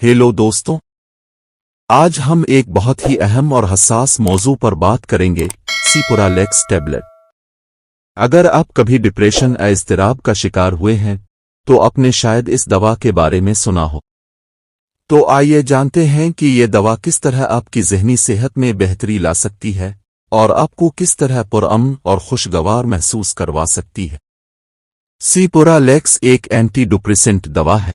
Hello دوستوں، آج ہم ایک بہت ہی اہم اور حساس موضوع پر بات کریں گے، سیپورالیکس ٹیبلٹ۔ اگر آپ کبھی ڈپریشن یا اضطراب کا شکار ہوئے ہیں تو آپ نے شاید اس دوا کے بارے میں سنا ہو۔ تو آئیے جانتے ہیں کہ یہ دوا کس طرح آپ کی ذہنی صحت میں بہتری لا سکتی ہے اور آپ کو کس طرح پرامن اور خوشگوار محسوس کروا سکتی ہے۔ سیپورالیکس ایک اینٹی ڈپریسنٹ دوا ہے۔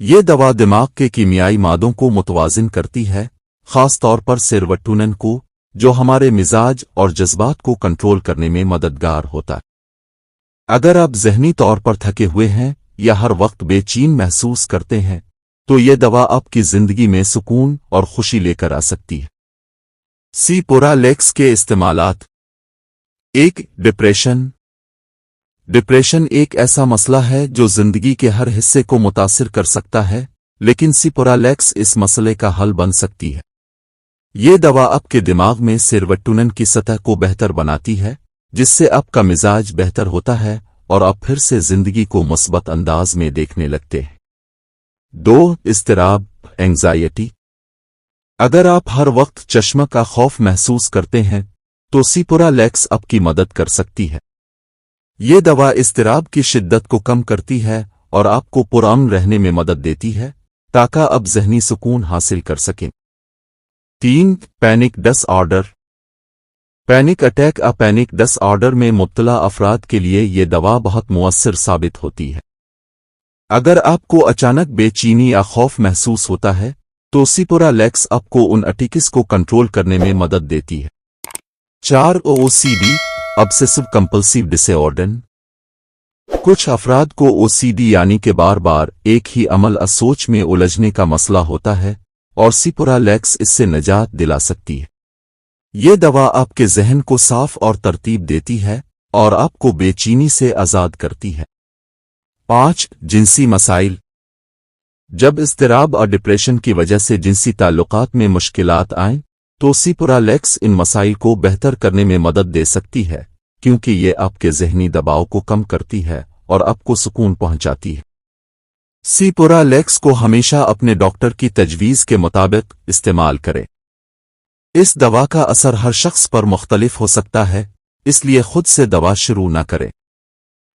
یہ دوا دماغ کے کیمیائی مادوں کو متوازن کرتی ہے، خاص طور پر سیروٹونن کو، جو ہمارے مزاج اور جذبات کو کنٹرول کرنے میں مددگار ہوتا ہے۔ اگر آپ ذہنی طور پر تھکے ہوئے ہیں یا ہر وقت بے چین محسوس کرتے ہیں تو یہ دوا آپ کی زندگی میں سکون اور خوشی لے کر آ سکتی ہے۔ سیپورالیکس کے استعمالات۔ 1. ڈپریشن ایک ایسا مسئلہ ہے جو زندگی کے ہر حصے کو متاثر کر سکتا ہے، لیکن سیپورالیکس اس مسئلے کا حل بن سکتی ہے۔ یہ دوا آپ کے دماغ میں سیروٹونن کی سطح کو بہتر بناتی ہے، جس سے آپ کا مزاج بہتر ہوتا ہے اور آپ پھر سے زندگی کو مثبت انداز میں دیکھنے لگتے ہیں۔ 2. اضطراب، اینگزائٹی۔ اگر آپ ہر وقت چشمہ کا خوف محسوس کرتے ہیں تو سیپورالیکس آپ کی مدد کر سکتی ہے۔ یہ دوا اضطراب کی شدت کو کم کرتی ہے اور آپ کو پرامن رہنے میں مدد دیتی ہے تاکہ آپ ذہنی سکون حاصل کر سکیں۔ 3. پینک ڈس آرڈر۔ پینک اٹیک یا پینک ڈس آرڈر میں مبتلا افراد کے لیے یہ دوا بہت مؤثر ثابت ہوتی ہے۔ اگر آپ کو اچانک بے چینی یا خوف محسوس ہوتا ہے تو سیپورالیکس آپ کو ان اٹیکس کو کنٹرول کرنے میں مدد دیتی ہے۔ 4. OCD، obsessive compulsive disorder۔ کچھ افراد کو OCD یعنی کہ بار بار ایک ہی عمل سوچ میں الجھنے کا مسئلہ ہوتا ہے، اور سیپورالیکس اس سے نجات دلا سکتی ہے۔ یہ دوا آپ کے ذہن کو صاف اور ترتیب دیتی ہے اور آپ کو بے چینی سے آزاد کرتی ہے۔ 5. جنسی مسائل۔ جب اضطراب اور ڈپریشن کی وجہ سے جنسی تعلقات میں مشکلات آئیں تو سیپورالیکس ان مسائل کو بہتر کرنے میں مدد دے سکتی ہے، کیونکہ یہ آپ کے ذہنی دباؤ کو کم کرتی ہے اور آپ کو سکون پہنچاتی ہے۔ سیپورالیکس کو ہمیشہ اپنے ڈاکٹر کی تجویز کے مطابق استعمال کریں۔ اس دوا کا اثر ہر شخص پر مختلف ہو سکتا ہے، اس لیے خود سے دوا شروع نہ کریں۔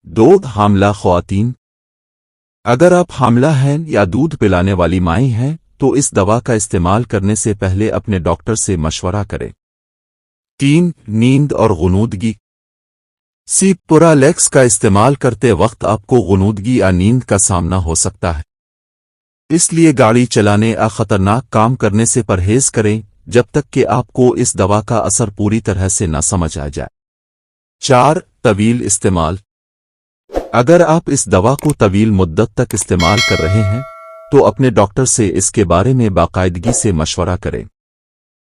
2. حاملہ خواتین۔ اگر آپ حاملہ ہیں یا دودھ پلانے والی مائیں ہیں تو اس دوا کا استعمال کرنے سے پہلے اپنے ڈاکٹر سے مشورہ کریں۔ 3. نیند اور غنودگی۔ سیپورالیکس کا استعمال کرتے وقت آپ کو غنودگی یا نیند کا سامنا ہو سکتا ہے، اس لیے گاڑی چلانے یا خطرناک کام کرنے سے پرہیز کریں جب تک کہ آپ کو اس دوا کا اثر پوری طرح سے نہ سمجھ آ جائے۔ 4. طویل استعمال۔ اگر آپ اس دوا کو طویل مدت تک استعمال کر رہے ہیں تو اپنے ڈاکٹر سے اس کے بارے میں باقاعدگی سے مشورہ کریں۔